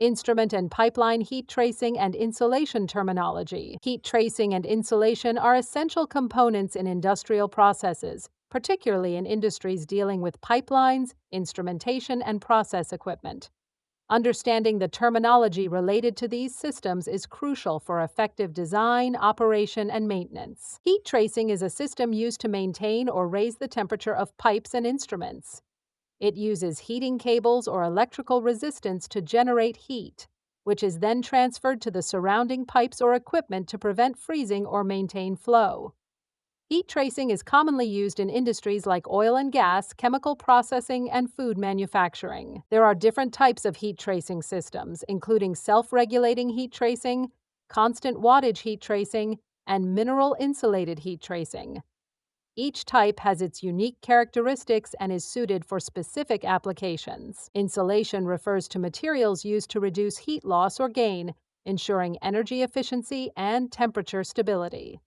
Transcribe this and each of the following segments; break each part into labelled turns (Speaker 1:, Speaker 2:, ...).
Speaker 1: Instrument and pipeline heat tracing and insulation terminology. Heat tracing and insulation are essential components in industrial processes, particularly in industries dealing with pipelines, instrumentation, and process equipment. Understanding the terminology related to these systems is crucial for effective design, operation, and maintenance. Heat tracing is a system used to maintain or raise the temperature of pipes and instruments. It uses heating cables or electrical resistance to generate heat, which is then transferred to the surrounding pipes or equipment to prevent freezing or maintain flow. Heat tracing is commonly used in industries like oil and gas, chemical processing, and food manufacturing. There are different types of heat tracing systems, including self-regulating heat tracing, constant wattage heat tracing, and mineral-insulated heat tracing. Each type has its unique characteristics and is suited for specific applications. Insulation refers to materials used to reduce heat loss or gain, ensuring energy efficiency and temperature stability.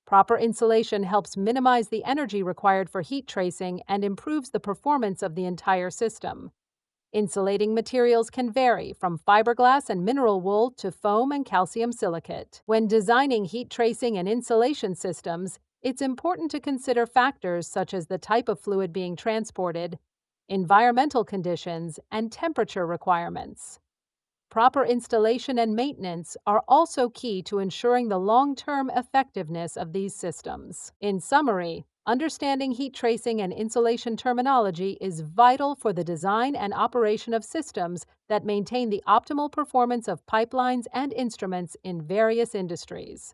Speaker 1: Proper insulation helps minimize the energy required for heat tracing and improves the performance of the entire system. Insulating materials can vary from fiberglass and mineral wool to foam and calcium silicate. When designing heat tracing and insulation systems, it's important to consider factors such as the type of fluid being transported, environmental conditions, and temperature requirements. Proper installation and maintenance are also key to ensuring the long-term effectiveness of these systems. In summary, understanding heat tracing and insulation terminology is vital for the design and operation of systems that maintain the optimal performance of pipelines and instruments in various industries.